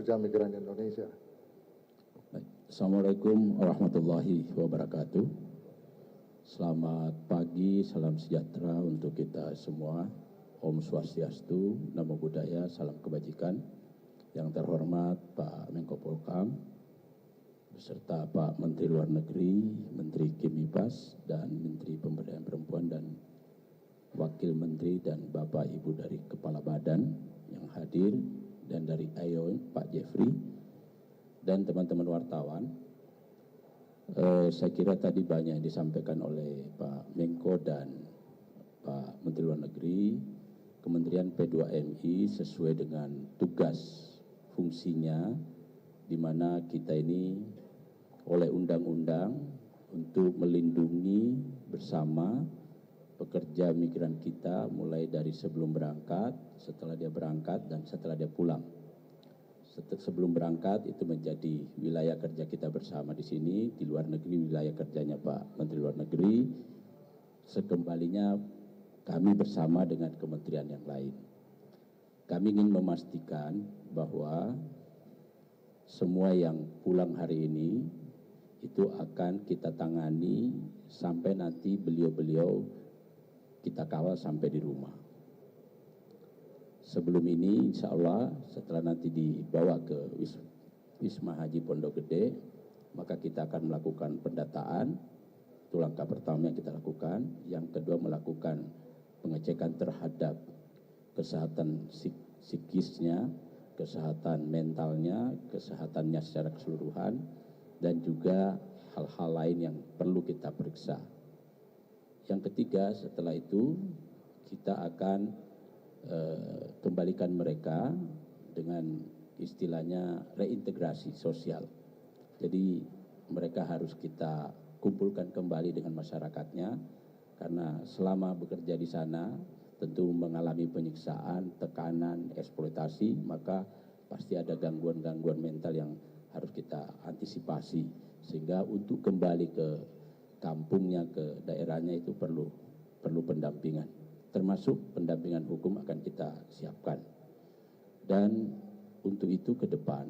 pekerja migran Indonesia. Assalamualaikum warahmatullahi wabarakatuh. Selamat pagi, salam sejahtera untuk kita semua. Om Swastiastu, Namo Buddhaya, salam kebajikan. Yang terhormat Pak Menko Polhukam, beserta Pak Menteri Luar Negeri, Menteri Kemipas, dan Menteri Pemberdayaan Perempuan dan Wakil Menteri dan Bapak Ibu dari Kepala Badan yang hadir, dan dari IOM Pak Jeffrey, dan teman-teman wartawan. Saya kira tadi banyak yang disampaikan oleh Pak Menko dan Pak Menteri Luar Negeri. Kementerian P2MI sesuai dengan tugas fungsinya, di mana kita ini oleh undang-undang untuk melindungi bersama pekerja migran kita, mulai dari sebelum berangkat, setelah dia berangkat, dan setelah dia pulang. Sebelum berangkat itu menjadi wilayah kerja kita bersama di sini, di luar negeri wilayah kerjanya Pak Menteri Luar Negeri, sekembalinya kami bersama dengan kementerian yang lain. Kami ingin memastikan bahwa semua yang pulang hari ini itu akan kita tangani sampai nanti beliau-beliau kita kawal sampai di rumah. Sebelum ini insya Allah setelah nanti dibawa ke Wisma Haji Pondok Gede, maka kita akan melakukan pendataan. Itu langkah pertama yang kita lakukan. Yang kedua, melakukan pengecekan terhadap kesehatan psikisnya, kesehatan mentalnya, kesehatannya secara keseluruhan, dan juga hal-hal lain yang perlu kita periksa. Yang ketiga, setelah itu kita akan kembalikan mereka dengan istilahnya reintegrasi sosial. Jadi mereka harus kita kumpulkan kembali dengan masyarakatnya, karena selama bekerja di sana tentu mengalami penyiksaan, tekanan, eksploitasi, maka pasti ada gangguan-gangguan mental yang harus kita antisipasi, sehingga untuk kembali ke kampungnya, ke daerahnya itu perlu pendampingan, termasuk pendampingan hukum akan kita siapkan. Dan untuk itu ke depan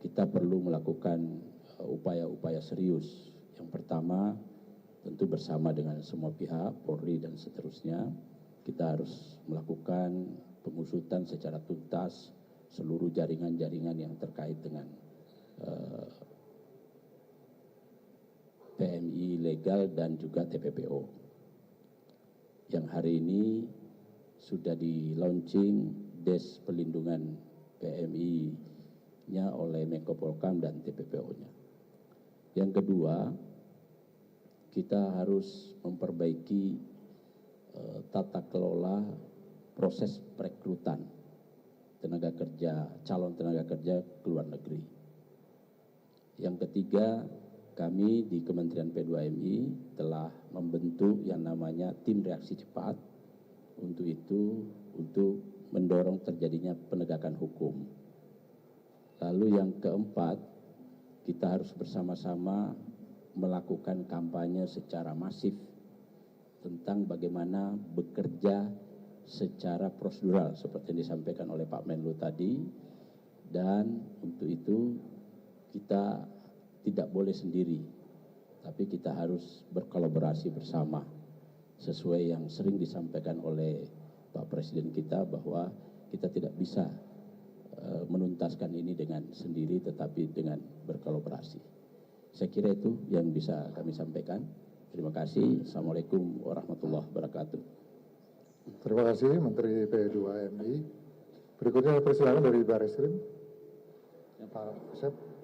kita perlu melakukan upaya-upaya serius. Yang pertama, tentu bersama dengan semua pihak, Polri dan seterusnya, kita harus melakukan pengusutan secara tuntas seluruh jaringan-jaringan yang terkait dengan PMI legal dan juga TPPO. Yang hari ini sudah di launching Des Pelindungan PMI-nya oleh Menko Polhukam dan TPPO-nya. Yang kedua, kita harus memperbaiki tata kelola proses perekrutan tenaga kerja, calon tenaga kerja ke luar negeri. Yang ketiga, kami di Kementerian P2MI telah membentuk yang namanya tim reaksi cepat. Untuk itu, untuk mendorong terjadinya penegakan hukum. Lalu yang keempat, kita harus bersama-sama melakukan kampanye secara masif tentang bagaimana bekerja secara prosedural seperti yang disampaikan oleh Pak Menlu tadi. Dan untuk itu kita tidak boleh sendiri, tapi kita harus berkolaborasi bersama sesuai yang sering disampaikan oleh Pak Presiden kita, bahwa kita tidak bisa menuntaskan ini dengan sendiri, tetapi dengan berkolaborasi. Saya kira itu yang bisa kami sampaikan. Terima kasih. Assalamualaikum warahmatullahi wabarakatuh. Terima kasih Menteri P2MI. Berikutnya persilakan dari Bareskrim, Pak Asep.